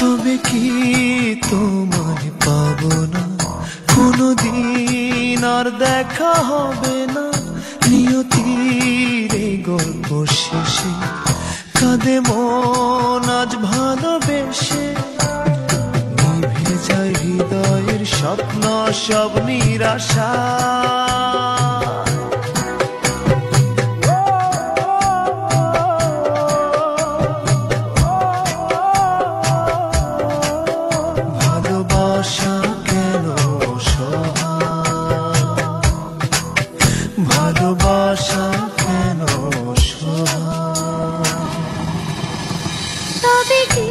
তবে কি তোমায় পাবো না, কোনদিন আর দেখা হবে না। নিয়তির এই গল্প শেষে কাঁদে মন আজ ভালোবেসে। নিভে যায় হৃদয়ের স্বপ্ন সব নিরাশা। ভালোবাসা কেন সহায়, ভালোবাসা কেন সহায়। তবে কি